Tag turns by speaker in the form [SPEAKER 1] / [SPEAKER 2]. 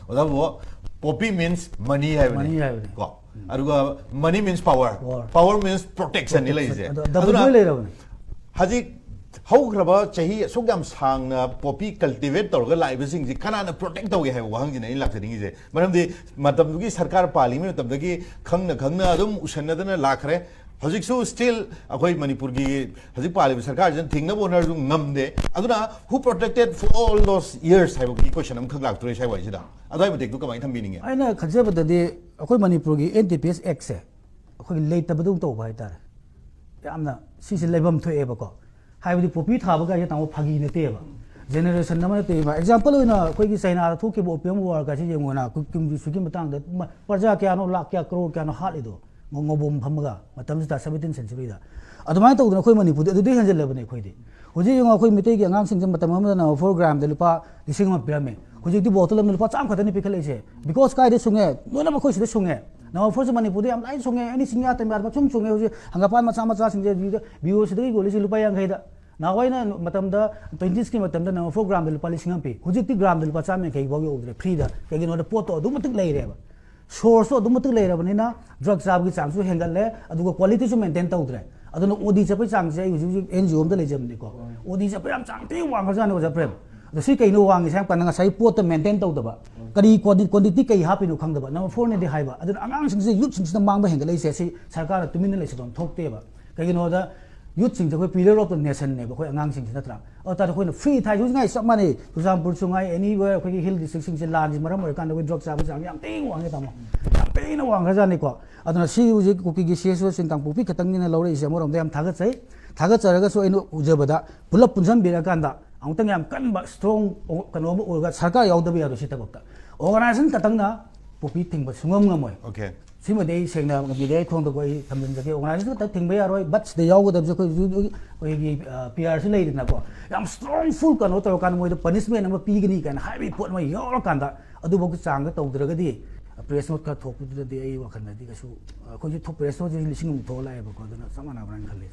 [SPEAKER 1] Oda poppy means money hai
[SPEAKER 2] money hai
[SPEAKER 1] ko aduga money means power power means protection ni lai je
[SPEAKER 2] aduna le rabne
[SPEAKER 1] haji how graba chahi sogam sang na poppy cultivate torga lai besing ji kana na protect tawge hai wahang ji nei lak jeni je maram de matam gi sarkar pali me matam gi khangna adum usanna dana lakhre Hajik so still akhoi Manipur gi hajik pali sarkar jan thingna bonar ju ngamde aduna who protected for all those years hai gi question am khak lak tore sai wai jida adai matek du kamai tham bining
[SPEAKER 2] aina khajja badade akhoi Manipur gi NTPS Act se akhoi leita badung to bai tar yamna sisi lebam thoe ba ko hai poppy thaba ga tang phagi ne te ba generation na te ba example oina akhoi gi saina thu ke bo opium war ga si jengona kim gi sugi matang da parja kya no lakh kya crore kya no hal ido ngobom phamaga matam ta 17 century da adumai to akhoi Manipur adu de hanjel lebane akhoi de hoji yung akhoi mitei gi angang sing matam ma na program de lupa lising ma pyame hoji di bottle am lupa cham khatani pikhale se because kai de sunge no na akhoi se sunge now first Manipur am lai sunge any singa te mar chung chunge hoji hangapan macha sing je view se de goli se lupa yang khaida now why na matam da 20 scheme matam da na program de lupa lising am pe hoji ti gram de lupa cham me kai bo yo free da kai gi no da pot to du matik lai re ba source to dum matik lai ra bani na drug sab gi chang su hengal le aduga quality su maintain tawdre aduna odi chapai chang se uju NGO am da lai jam ni ko odi chapai am chang te wang ga janu ja prem the si kai no wang sang pan nga sai pot to maintain tawdaba kari quantity kai hapi no khangdaba number 4 ne de haiba aduna angang sing se youth sing mang ba hengal lai se si sarkar tumin lai se don thokte ba kai no da youth sing ko pillar of the nation ne ba ko angang sing natra ta ko free thai ju ngai sak mani example sungai anywhere ko hill district sing se lan ji maram or kan ko drug sab jang yam ting wang ta mo yam ting na wang ga ni ko aduna si uji ko ki gi so sing tang pupi khatang ni na lo re se morom de yam thagat charaga so eno ujabada pulap punjam bira kan da angtang yam kan ba strong kano mo ga sarkar yaw da bi aro si tabak ta organization katang na pupi ting ba sungam ngamoy
[SPEAKER 1] okay
[SPEAKER 2] sima de sengna mi de thong da ko thamjin jake organization ta thing ba yaroi but de yaw da ko gi PR si lai na ko yam strong full kano to kan mo da punishment ma pi gni kan high report ma yaw kan da adu bo chang ga tawdra ga di press note ka thok pu da de ai wa khan na di ka su ko ji thok press note lising mu thola ai ba ko da samana bran khale